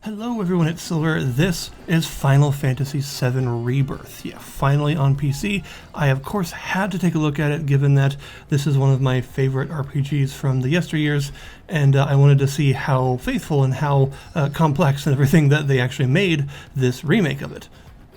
Hello everyone, it's Silver. This is Final Fantasy VII Rebirth. Yeah, finally on PC. I of course had to take a look at it given that this is one of my favorite RPGs from the yesteryears, and I wanted to see how faithful and how complex and everything that they actually made this remake of it.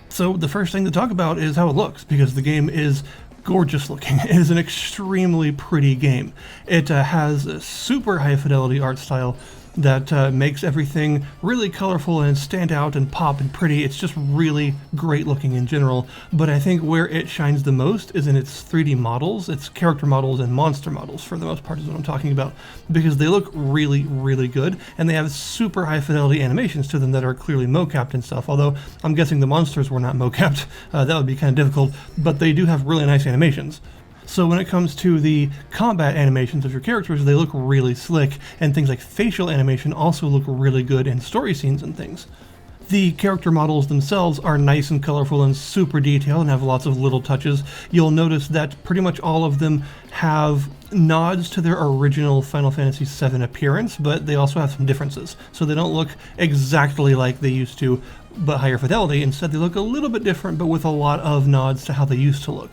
So the first thing to talk about is how it looks, because the game is gorgeous looking. It is an extremely pretty game. It has a super high fidelity art style that makes everything really colorful and stand out and pop and pretty. It's just really great looking in general, but I think where it shines the most is in its 3D models, its character models and monster models for the most part is what I'm talking about, because they look really, really good, and they have super high fidelity animations to them that are clearly mocapped and stuff, although I'm guessing the monsters were not mocapped. That would be kind of difficult, but they do have really nice animations. So when it comes to the combat animations of your characters, they look really slick, and things like facial animation also look really good in story scenes and things. The character models themselves are nice and colorful and super detailed and have lots of little touches. You'll notice that pretty much all of them have nods to their original Final Fantasy VII appearance, but they also have some differences. So they don't look exactly like they used to, but higher fidelity. Instead, they look a little bit different, but with a lot of nods to how they used to look.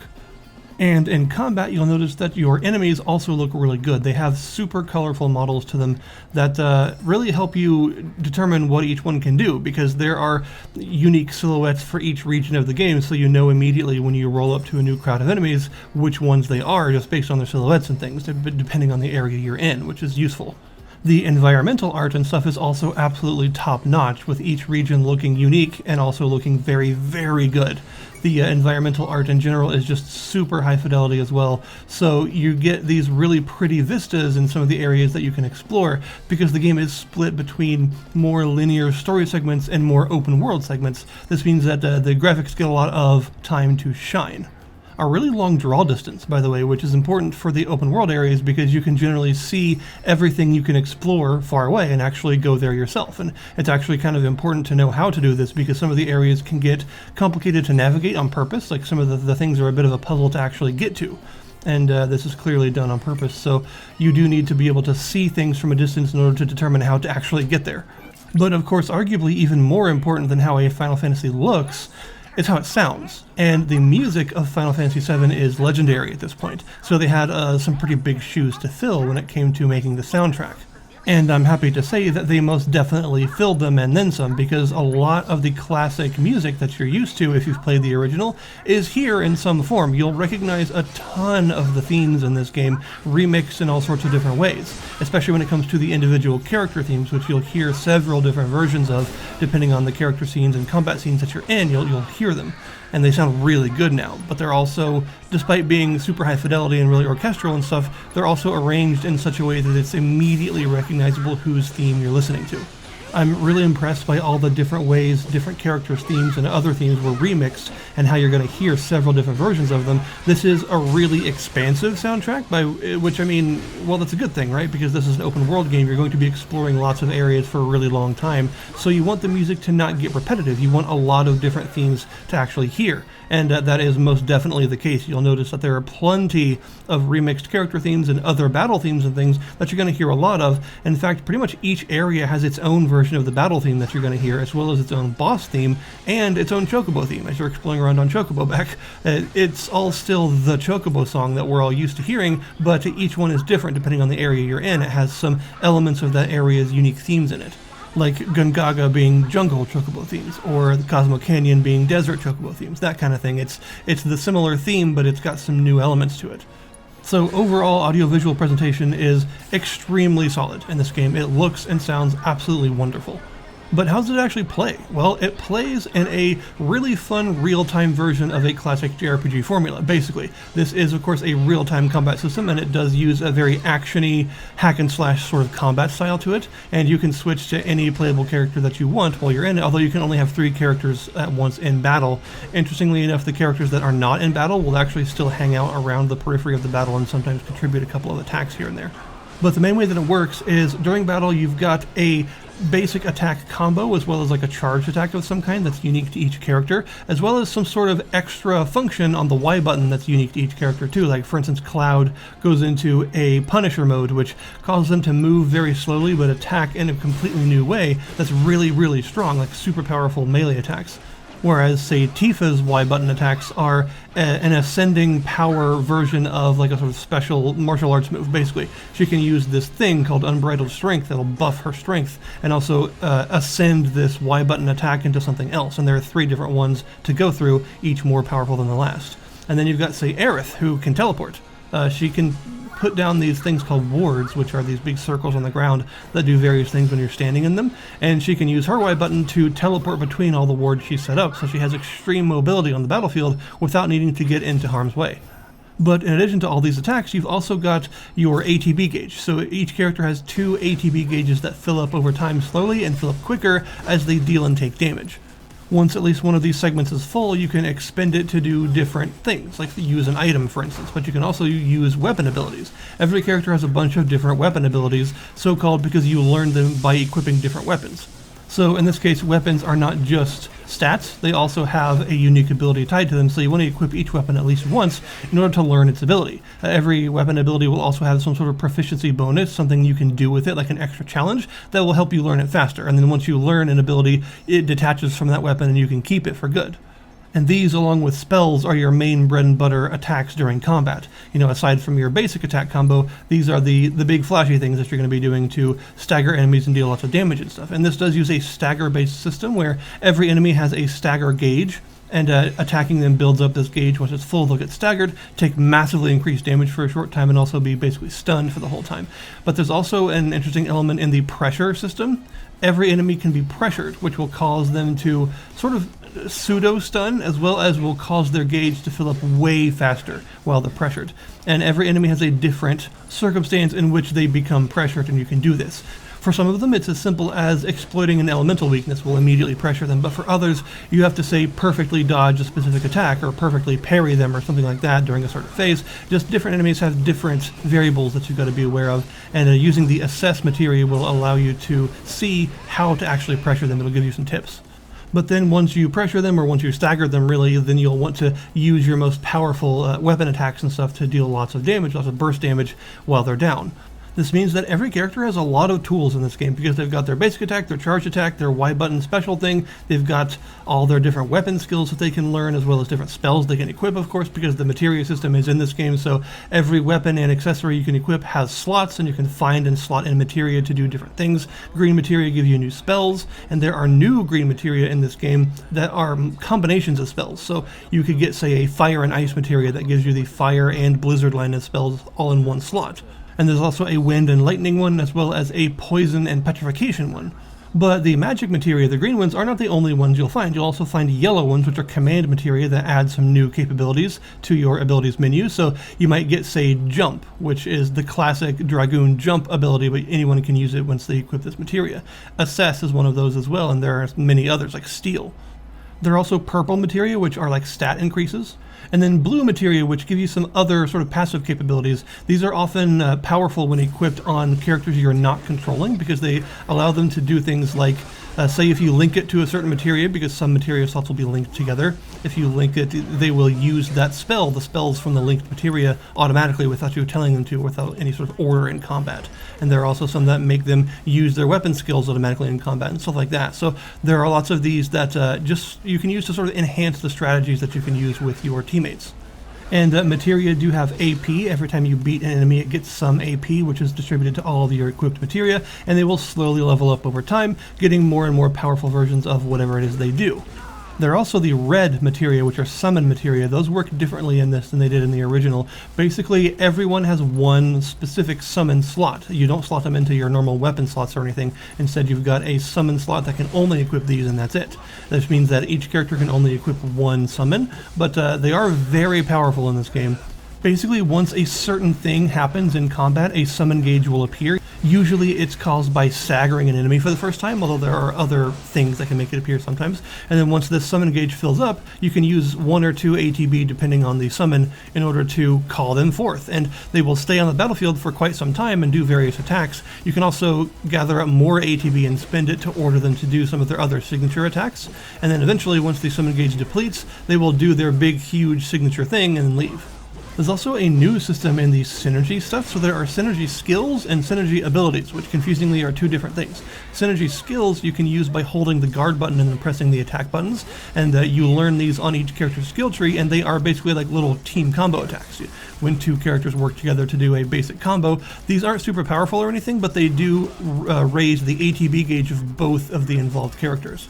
And in combat, you'll notice that your enemies also look really good. They have super colorful models to them that really help you determine what each one can do, because there are unique silhouettes for each region of the game, so you know immediately when you roll up to a new crowd of enemies which ones they are, just based on their silhouettes and things, depending on the area you're in, which is useful. The environmental art and stuff is also absolutely top-notch, with each region looking unique and also looking very, very good. The environmental art in general is just super high fidelity as well, so you get these really pretty vistas in some of the areas that you can explore, because the game is split between more linear story segments and more open world segments. This means that the graphics get a lot of time to shine. A really long draw distance, by the way, which is important for the open world areas because you can generally see everything you can explore far away and actually go there yourself. And it's actually kind of important to know how to do this, because some of the areas can get complicated to navigate on purpose, like some of the things are a bit of a puzzle to actually get to. And this is clearly done on purpose, so you do need to be able to see things from a distance in order to determine how to actually get there. But of course, arguably even more important than how a Final Fantasy looks is how it sounds, and the music of Final Fantasy VII is legendary at this point, so they had some pretty big shoes to fill when it came to making the soundtrack. And I'm happy to say that they most definitely filled them and then some, because a lot of the classic music that you're used to if you've played the original is here in some form. You'll recognize a ton of the themes in this game remixed in all sorts of different ways, especially when it comes to the individual character themes, which you'll hear several different versions of depending on the character scenes and combat scenes that you're in. You'll hear them, and they sound really good now, but they're also, despite being super high fidelity and really orchestral and stuff, they're also arranged in such a way that it's immediately recognizable whose theme you're listening to. I'm really impressed by all the different ways different characters' themes and other themes were remixed, and how you're going to hear several different versions of them. This is a really expansive soundtrack, by which I mean, well, that's a good thing, right? Because this is an open world game, you're going to be exploring lots of areas for a really long time, so you want the music to not get repetitive. You want a lot of different themes to actually hear, and that is most definitely the case. You'll notice that there are plenty of remixed character themes and other battle themes and things that you're going to hear a lot of. In fact, pretty much each area has its own version of the battle theme that you're going to hear, as well as its own boss theme and its own chocobo theme as you're exploring around on Chocobo back. It's all still the chocobo song that we're all used to hearing, but each one is different depending on the area you're in. It has some elements of that area's unique themes in it, like Gungaga being jungle chocobo themes, or the Cosmo Canyon being desert chocobo themes, that kind of thing. It's the similar theme, but it's got some new elements to it. So overall, audiovisual presentation is extremely solid in this game. It looks and sounds absolutely wonderful. But how does it actually play? Well, it plays in a really fun real-time version of a classic JRPG formula, basically. This is, of course, a real-time combat system, and it does use a very action-y, hack-and-slash sort of combat style to it, and you can switch to any playable character that you want while you're in it, although you can only have 3 characters at once in battle. Interestingly enough, the characters that are not in battle will actually still hang out around the periphery of the battle and sometimes contribute a couple of attacks here and there. But the main way that it works is during battle you've got a basic attack combo, as well as like a charged attack of some kind that's unique to each character, as well as some sort of extra function on the Y button that's unique to each character too. Like for instance, Cloud goes into a Punisher mode, which causes them to move very slowly but attack in a completely new way that's really, really strong, like super powerful melee attacks. Whereas, say, Tifa's Y button attacks are an ascending power version of like a sort of special martial arts move, basically. She can use this thing called Unbridled Strength that'll buff her strength and also ascend this Y button attack into something else. And there are 3 different ones to go through, each more powerful than the last. And then you've got, say, Aerith, who can teleport. She can put down these things called wards, which are these big circles on the ground that do various things when you're standing in them, and she can use her Y button to teleport between all the wards she set up, so she has extreme mobility on the battlefield without needing to get into harm's way. But in addition to all these attacks, you've also got your ATB gauge. So each character has 2 ATB gauges that fill up over time slowly and fill up quicker as they deal and take damage. Once at least one of these segments is full, you can expend it to do different things, like use an item, for instance, but you can also use weapon abilities. Every character has a bunch of different weapon abilities, so-called because you learn them by equipping different weapons. So in this case, weapons are not just stats, they also have a unique ability tied to them, so you want to equip each weapon at least once in order to learn its ability. Every weapon ability will also have some sort of proficiency bonus, something you can do with it, like an extra challenge, that will help you learn it faster. And then once you learn an ability, it detaches from that weapon and you can keep it for good. And these, along with spells, are your main bread and butter attacks during combat. You know, aside from your basic attack combo, these are the big flashy things that you're going to be doing to stagger enemies and deal lots of damage and stuff. And this does use a stagger-based system where every enemy has a stagger gauge, and attacking them builds up this gauge. Once it's full, they'll get staggered, take massively increased damage for a short time, and also be basically stunned for the whole time. But there's also an interesting element in the pressure system. Every enemy can be pressured, which will cause them to sort of pseudo-stun, as well as will cause their gauge to fill up way faster while they're pressured. And every enemy has a different circumstance in which they become pressured, and you can do this. For some of them, it's as simple as exploiting an elemental weakness will immediately pressure them, but for others, you have to, say, perfectly dodge a specific attack, or perfectly parry them, or something like that during a certain phase. Just different enemies have different variables that you've got to be aware of, and using the assess materia will allow you to see how to actually pressure them. It'll give you some tips. But then once you pressure them, or once you stagger them really, then you'll want to use your most powerful weapon attacks and stuff to deal lots of damage, lots of burst damage while they're down. This means that every character has a lot of tools in this game because they've got their basic attack, their charge attack, their Y button special thing, they've got all their different weapon skills that they can learn, as well as different spells they can equip, of course, because the materia system is in this game, so every weapon and accessory you can equip has slots, and you can find and slot in materia to do different things. Green materia give you new spells, and there are new green materia in this game that are combinations of spells. So you could get, say, a fire and ice materia that gives you the fire and blizzard line of spells all in one slot. And there's also a wind and lightning one, as well as a poison and petrification one. But the magic materia, the green ones, are not the only ones you'll find. You'll also find yellow ones, which are command materia that add some new capabilities to your abilities menu. So you might get, say, jump, which is the classic Dragoon jump ability, but anyone can use it once they equip this materia. Assess is one of those as well, and there are many others, like steel. There are also purple materia, which are like stat increases. And then blue materia, which give you some other sort of passive capabilities. These are often powerful when equipped on characters you're not controlling, because they allow them to do things like, say if you link it to a certain materia, because some materia slots will be linked together, if you link it, they will use that spell, the spells from the linked materia, automatically without you telling them to, without any sort of order in combat. And there are also some that make them use their weapon skills automatically in combat and stuff like that. So there are lots of these that just you can use to sort of enhance the strategies that you can use with your teammates. And materia do have AP. Every time you beat an enemy, it gets some AP, which is distributed to all of your equipped materia, and they will slowly level up over time, getting more and more powerful versions of whatever it is they do. There are also the red materia, which are summon materia. Those work differently in this than they did in the original. Basically, everyone has one specific summon slot. You don't slot them into your normal weapon slots or anything. Instead, you've got a summon slot that can only equip these, and that's it. This means that each character can only equip one summon, but they are very powerful in this game. Basically, once a certain thing happens in combat, a summon gauge will appear. Usually it's caused by staggering an enemy for the first time, although there are other things that can make it appear sometimes. And then once this summon gauge fills up, you can use 1 or 2 ATB depending on the summon in order to call them forth. And they will stay on the battlefield for quite some time and do various attacks. You can also gather up more ATB and spend it to order them to do some of their other signature attacks. And then eventually, once the summon gauge depletes, they will do their big, huge signature thing and then leave. There's also a new system in the synergy stuff, so there are synergy skills and synergy abilities, which confusingly are 2 different things. Synergy skills you can use by holding the guard button and then pressing the attack buttons, and you learn these on each character's skill tree, and they are basically like little team combo attacks. When 2 characters work together to do a basic combo, these aren't super powerful or anything, but they do raise the ATB gauge of both of the involved characters.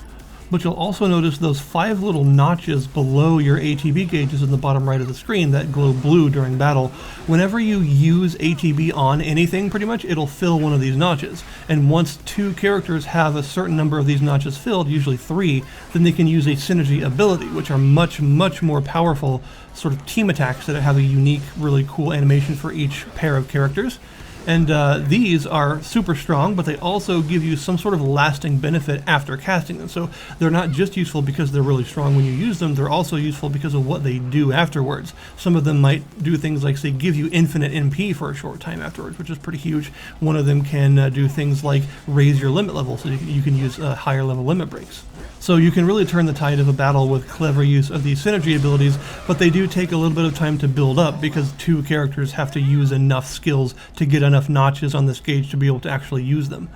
But you'll also notice those 5 little notches below your ATB gauges in the bottom right of the screen that glow blue during battle. Whenever you use ATB on anything, pretty much, it'll fill one of these notches. And once 2 characters have a certain number of these notches filled, usually 3, then they can use a synergy ability, which are much, much more powerful sort of team attacks that have a unique, really cool animation for each pair of characters. And these are super strong, but they also give you some sort of lasting benefit after casting them. So they're not just useful because they're really strong when you use them, they're also useful because of what they do afterwards. Some of them might do things like, say, give you infinite MP for a short time afterwards, which is pretty huge. One of them can do things like raise your limit level, so you can use higher level limit breaks. So you can really turn the tide of a battle with clever use of these synergy abilities, but they do take a little bit of time to build up because 2 characters have to use enough skills to get enough notches on this gauge to be able to actually use them.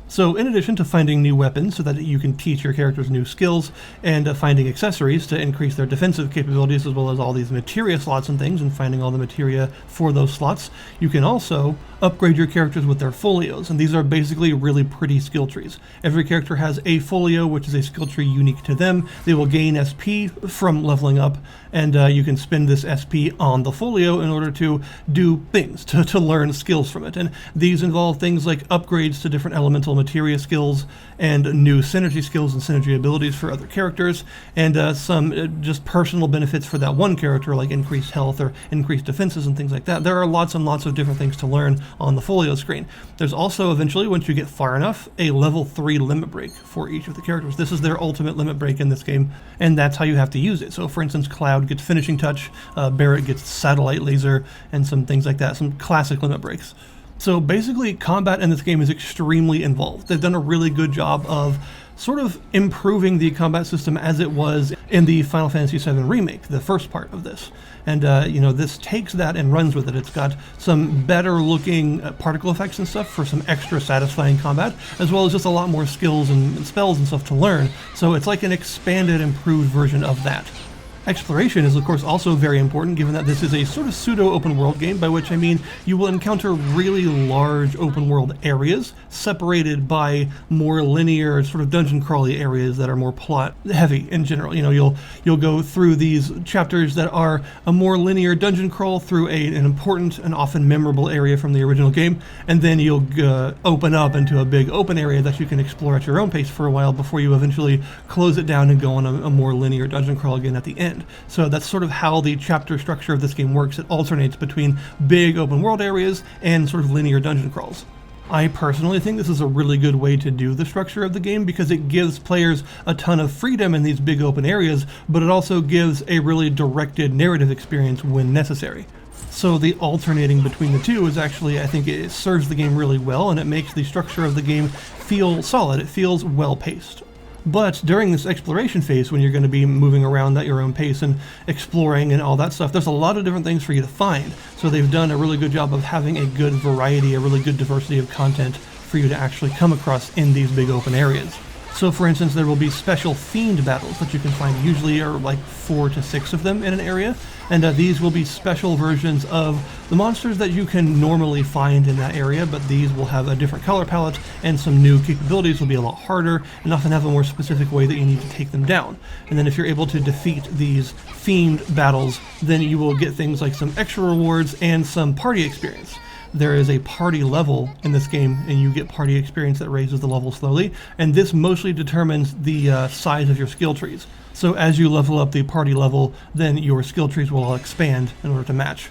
So in addition to finding new weapons so that you can teach your characters new skills, and finding accessories to increase their defensive capabilities, as well as all these materia slots and things, and finding all the materia for those slots, you can also upgrade your characters with their folios, and these are basically really pretty skill trees. Every character has a folio, which is a skill tree unique to them. They will gain SP from leveling up, and you can spend this SP on the folio in order to do things, to learn skills from it. And these involve things like upgrades to different elemental materia skills, and new synergy skills and synergy abilities for other characters, and some just personal benefits for that one character, like increased health or increased defenses and things like that. There are lots and lots of different things to learn on the folio screen. There's also, eventually, once you get far enough, a level 3 limit break for each of the characters. This is their ultimate limit break in this game, and that's how you have to use it. So for instance, Cloud gets finishing touch, Barrett gets satellite laser, and some things like that, some classic limit breaks. So basically, combat in this game is extremely involved. They've done a really good job of sort of improving the combat system as it was in the Final Fantasy VII Remake, the first part of this. And, this takes that and runs with it. It's got some better looking particle effects and stuff for some extra satisfying combat, as well as just a lot more skills and spells and stuff to learn. So it's like an expanded, improved version of that. Exploration is, of course, also very important, given that this is a sort of pseudo-open world game, by which I mean you will encounter really large open world areas separated by more linear sort of dungeon crawly areas that are more plot heavy in general. You'll go through these chapters that are a more linear dungeon crawl through an important and often memorable area from the original game, and then you'll open up into a big open area that you can explore at your own pace for a while before you eventually close it down and go on a more linear dungeon crawl again at the end. So that's sort of how the chapter structure of this game works. It alternates between big open world areas and sort of linear dungeon crawls. I personally think this is a really good way to do the structure of the game because it gives players a ton of freedom in these big open areas, but it also gives a really directed narrative experience when necessary. So the alternating between the two is actually, I think it serves the game really well, and it makes the structure of the game feel solid. It feels well paced. But during this exploration phase, when you're going to be moving around at your own pace and exploring and all that stuff, there's a lot of different things for you to find. So they've done a really good job of having a good variety, a really good diversity of content for you to actually come across in these big open areas. So for instance, there will be special themed battles that you can find. Usually are like 4 to 6 of them in an area, and these will be special versions of the monsters that you can normally find in that area, but these will have a different color palette, and some new capabilities will be a lot harder and often have a more specific way that you need to take them down. And then if you're able to defeat these themed battles, then you will get things like some extra rewards and some party experience. There is a party level in this game, and you get party experience that raises the level slowly, and this mostly determines the size of your skill trees. So as you level up the party level, then your skill trees will all expand in order to match.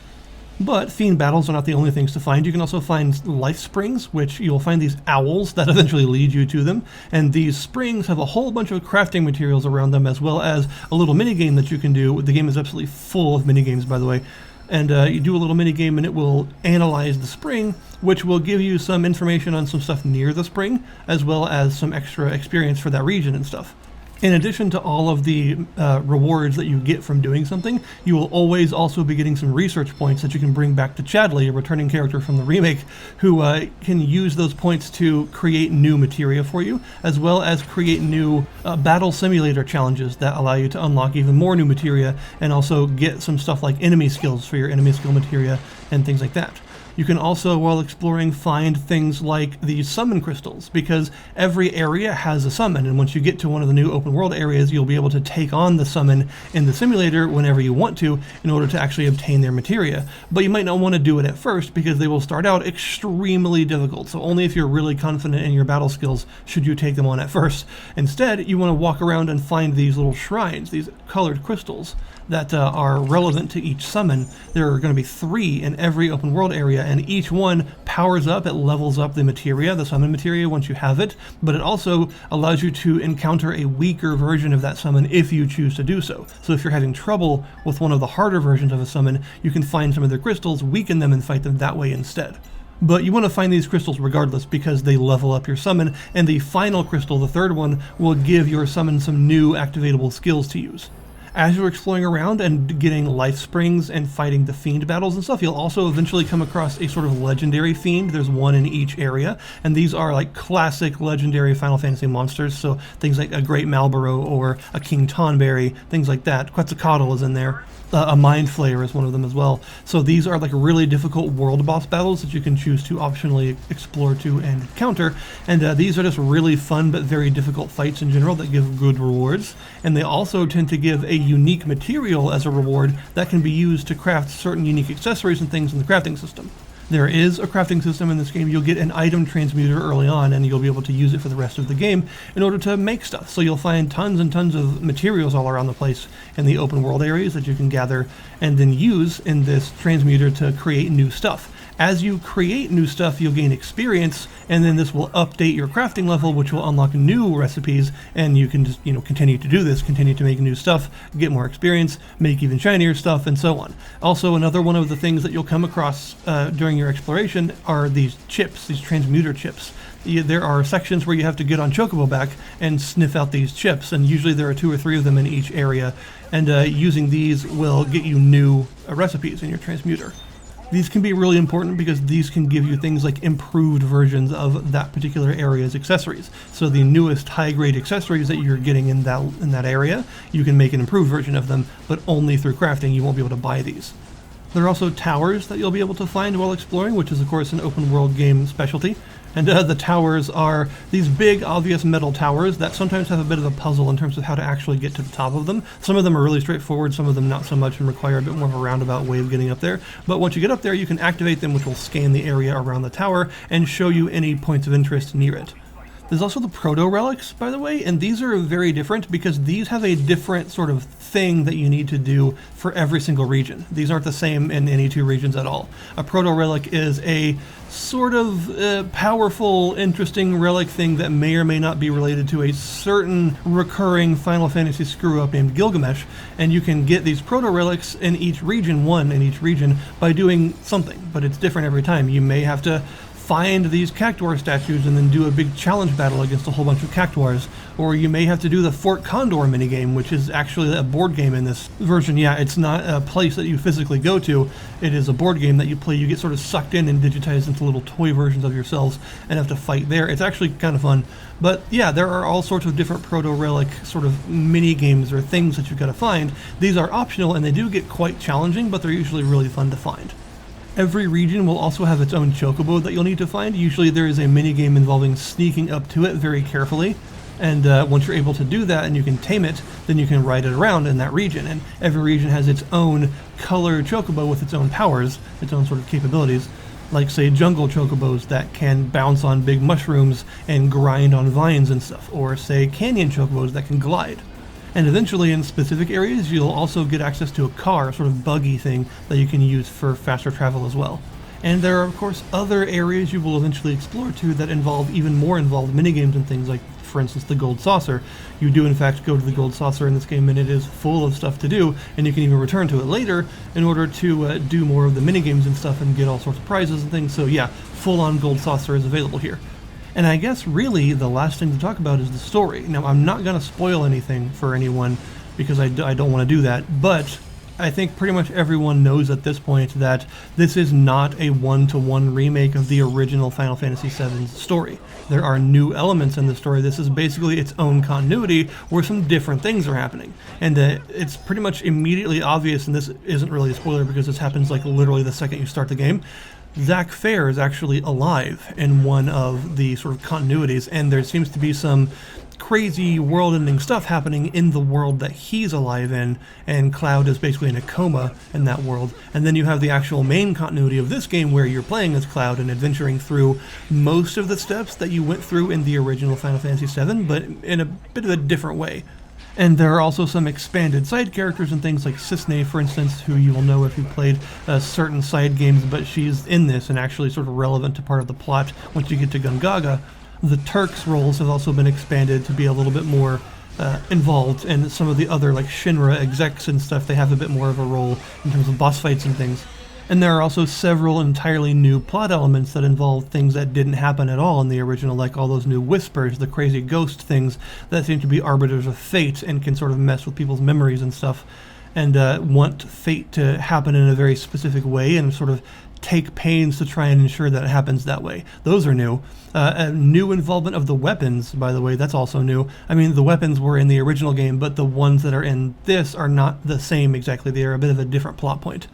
But fiend battles are not the only things to find. You can also find life springs, which you'll find these owls that eventually lead you to them. And these springs have a whole bunch of crafting materials around them, as well as a little minigame that you can do. The game is absolutely full of minigames, by the way. And you do a little minigame and it will analyze the spring, which will give you some information on some stuff near the spring, as well as some extra experience for that region and stuff. In addition to all of the rewards that you get from doing something, you will always also be getting some research points that you can bring back to Chadley, a returning character from the remake, who can use those points to create new materia for you, as well as create new battle simulator challenges that allow you to unlock even more new materia, and also get some stuff like enemy skills for your enemy skill materia and things like that. You can also, while exploring, find things like the summon crystals, because every area has a summon, and once you get to one of the new open world areas, you'll be able to take on the summon in the simulator whenever you want to in order to actually obtain their materia. But you might not want to do it at first, because they will start out extremely difficult, so only if you're really confident in your battle skills should you take them on at first. Instead, you want to walk around and find these little shrines, these colored crystals, that are relevant to each summon. There are going to be 3 in every open world area, and each one powers up, it levels up the materia, the summon materia, once you have it, but it also allows you to encounter a weaker version of that summon if you choose to do so. So if you're having trouble with one of the harder versions of a summon, you can find some of their crystals, weaken them, and fight them that way instead. But you want to find these crystals regardless, because they level up your summon, and the final crystal, the 3rd one, will give your summon some new activatable skills to use. As you're exploring around and getting life springs and fighting the fiend battles and stuff, you'll also eventually come across a sort of legendary fiend. There's one in each area, and these are like classic legendary Final Fantasy monsters, so things like a Great Malboro or a King Tonberry, things like that. Quetzalcoatl is in there. A Mind Flayer is one of them as well. So these are like really difficult world boss battles that you can choose to optionally explore to and counter. And these are just really fun but very difficult fights in general that give good rewards. And they also tend to give a unique material as a reward that can be used to craft certain unique accessories and things in the crafting system. There is a crafting system in this game. You'll get an item transmuter early on, and you'll be able to use it for the rest of the game in order to make stuff. So you'll find tons and tons of materials all around the place in the open world areas that you can gather and then use in this transmuter to create new stuff. As you create new stuff, you'll gain experience, and then this will update your crafting level, which will unlock new recipes, and you can just, continue to do this, continue to make new stuff, get more experience, make even shinier stuff, and so on. Also, another one of the things that you'll come across during your exploration are these chips, these transmuter chips. There are sections where you have to get on Chocobo back and sniff out these chips, and usually there are 2 or 3 of them in each area, and using these will get you new recipes in your transmuter. These can be really important because these can give you things like improved versions of that particular area's accessories. So the newest high-grade accessories that you're getting in that area, you can make an improved version of them, but only through crafting. You won't be able to buy these. There are also towers that you'll be able to find while exploring, which is of course an open world game specialty. And the towers are these big, obvious metal towers that sometimes have a bit of a puzzle in terms of how to actually get to the top of them. Some of them are really straightforward, some of them not so much, and require a bit more of a roundabout way of getting up there. But once you get up there, you can activate them, which will scan the area around the tower and show you any points of interest near it. There's also the proto-relics, by the way, and these are very different because these have a different sort of thing that you need to do for every single region. These aren't the same in any 2 regions at all. A proto-relic is a sort of powerful, interesting relic thing that may or may not be related to a certain recurring Final Fantasy screw-up named Gilgamesh, and you can get these proto-relics in each region, one in each region, by doing something, but it's different every time. You may have to find these cactuar statues and then do a big challenge battle against a whole bunch of cactuars. Or you may have to do the Fort Condor minigame, which is actually a board game in this version. Yeah, it's not a place that you physically go to. It is a board game that you play. You get sort of sucked in and digitized into little toy versions of yourselves and have to fight there. It's actually kind of fun. But yeah, there are all sorts of different proto-relic sort of mini-games or things that you've got to find. These are optional and they do get quite challenging, but they're usually really fun to find. Every region will also have its own chocobo that you'll need to find. Usually there is a minigame involving sneaking up to it very carefully. And once you're able to do that and you can tame it, then you can ride it around in that region. And every region has its own color chocobo with its own powers, its own sort of capabilities. Like, say, jungle chocobos that can bounce on big mushrooms and grind on vines and stuff. Or, say, canyon chocobos that can glide. And eventually in specific areas, you'll also get access to a car, sort of buggy thing that you can use for faster travel as well. And there are, of course, other areas you will eventually explore too that involve even more involved minigames and things like, for instance, the Gold Saucer. You do in fact go to the Gold Saucer in this game, and it is full of stuff to do, and you can even return to it later in order to do more of the minigames and stuff and get all sorts of prizes and things. So yeah, full-on Gold Saucer is available here. And I guess really the last thing to talk about is the story. Now, I'm not going to spoil anything for anyone because I don't want to do that, but I think pretty much everyone knows at this point that this is not a one-to-one remake of the original Final Fantasy VII's story. There are new elements in the story. This is basically its own continuity where some different things are happening. And it's pretty much immediately obvious, and this isn't really a spoiler because this happens like literally the second you start the game. Zack Fair is actually alive in one of the sort of continuities, and there seems to be some crazy world-ending stuff happening in the world that he's alive in, and Cloud is basically in a coma in that world. And then you have the actual main continuity of this game where you're playing as Cloud and adventuring through most of the steps that you went through in the original Final Fantasy VII, but in a bit of a different way. And there are also some expanded side characters and things like Cissnei, for instance, who you will know if you played certain side games, but she's in this and actually sort of relevant to part of the plot once you get to Gungaga. The Turks' roles have also been expanded to be a little bit more involved, and some of the other like Shinra execs and stuff, they have a bit more of a role in terms of boss fights and things. And there are also several entirely new plot elements that involve things that didn't happen at all in the original, like all those new whispers, the crazy ghost things that seem to be arbiters of fate and can sort of mess with people's memories and stuff, and want fate to happen in a very specific way and sort of take pains to try and ensure that it happens that way. Those are new. A new involvement of the weapons, by the way, that's also new. I mean, the weapons were in the original game, but the ones that are in this are not the same exactly. They are a bit of a different plot point.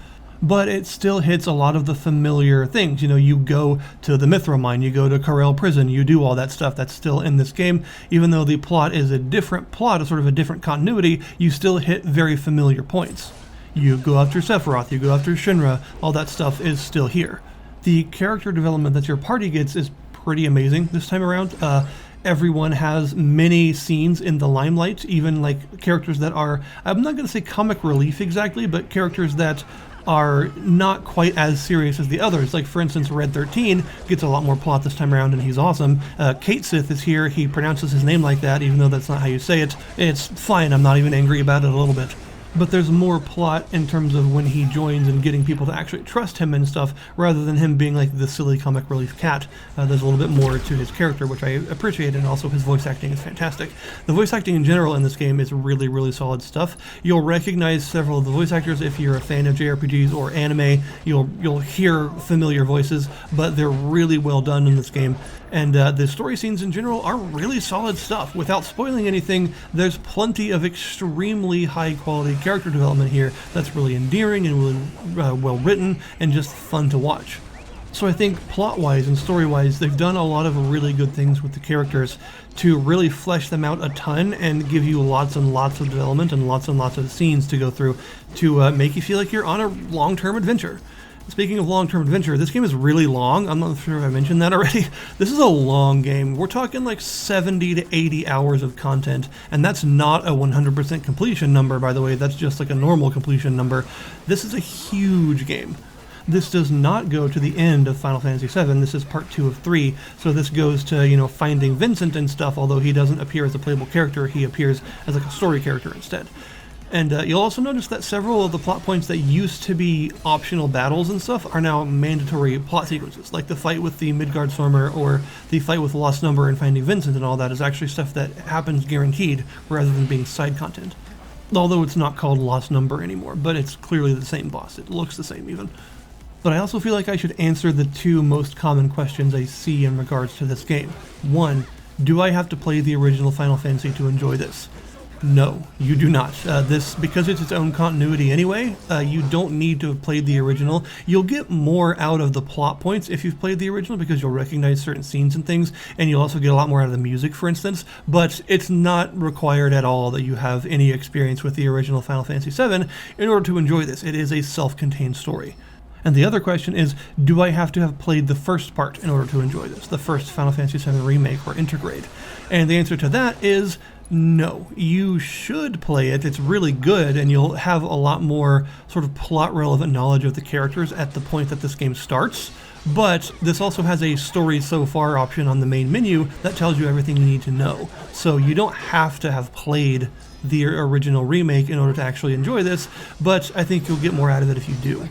But it still hits a lot of the familiar things. You know, you go to the Mithril Mine, you go to Corel Prison, you do all that stuff that's still in this game. Even though the plot is a different plot, a sort of a different continuity, you still hit very familiar points. You go after Sephiroth, you go after Shinra, all that stuff is still here. The character development that your party gets is pretty amazing this time around. Everyone has many scenes in the limelight, even like characters that are, I'm not going to say comic relief exactly, but characters that are not quite as serious as the others. Like, for instance, Red 13 gets a lot more plot this time around, and he's awesome. Kate Sith is here. He pronounces his name like that, even though that's not how you say it. It's fine. I'm not even angry about it a little bit. But there's more plot in terms of when he joins and getting people to actually trust him and stuff, rather than him being like the silly comic relief cat. There's a little bit more to his character, which I appreciate, and also his voice acting is fantastic. The voice acting in general in this game is really, really solid stuff. You'll recognize several of the voice actors if you're a fan of JRPGs or anime. You'll hear familiar voices, but they're really well done in this game. And the story scenes in general are really solid stuff. Without spoiling anything, there's plenty of extremely high quality character development here that's really endearing and really well written and just fun to watch. So I think plot-wise and story-wise, they've done a lot of really good things with the characters to really flesh them out a ton and give you lots and lots of development and lots of scenes to go through to make you feel like you're on a long-term adventure. Speaking of long-term adventure, this game is really long. I'm not sure if I mentioned that already. This is a long game. We're talking like 70 to 80 hours of content, and that's not a 100% completion number, by the way. That's just like a normal completion number. This is a huge game. This does not go to the end of Final Fantasy VII. This is part 2 of 3, so this goes to, you know, finding Vincent and stuff, although he doesn't appear as a playable character. He appears as like a story character instead. And you'll also notice that several of the plot points that used to be optional battles and stuff are now mandatory plot sequences, like the fight with the Midgardstormer or the fight with Lost Number and Finding Vincent and all that is actually stuff that happens guaranteed rather than being side content. Although it's not called Lost Number anymore, but it's clearly the same boss. It looks the same even. But I also feel like I should answer the two most common questions I see in regards to this game. One, do I have to play the original Final Fantasy to enjoy this? No, you do not. Because it's its own continuity anyway, you don't need to have played the original. You'll get more out of the plot points if you've played the original because you'll recognize certain scenes and things, and you'll also get a lot more out of the music, for instance, but it's not required at all that you have any experience with the original Final Fantasy VII in order to enjoy this. It is a self-contained story. And the other question is, do I have to have played the first part in order to enjoy this, the first Final Fantasy VII Remake or Intergrade? And the answer to that is No, you should play it. It's really good, and you'll have a lot more sort of plot-relevant knowledge of the characters at the point that this game starts. But this also has a story so far option on the main menu that tells you everything you need to know. So you don't have to have played the original remake in order to actually enjoy this, but I think you'll get more out of it if you do.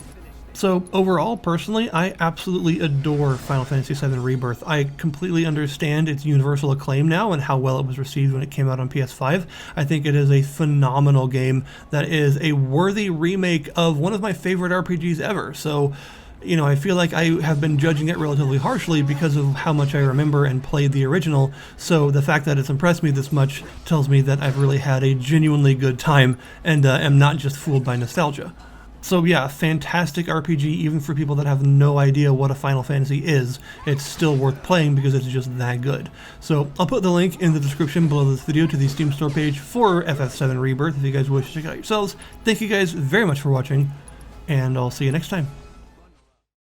So overall, personally, I absolutely adore Final Fantasy VII Rebirth. I completely understand its universal acclaim now and how well it was received when it came out on PS5. I think it is a phenomenal game that is a worthy remake of one of my favorite RPGs ever. So, you know, I feel like I have been judging it relatively harshly because of how much I remember and played the original, so the fact that it's impressed me this much tells me that I've really had a genuinely good time and am not just fooled by nostalgia. So yeah, fantastic RPG even for people that have no idea what a Final Fantasy is. It's still worth playing because it's just that good. So I'll put the link in the description below this video to the Steam store page for FF7 Rebirth if you guys wish to check it out yourselves. Thank you guys very much for watching, and I'll see you next time.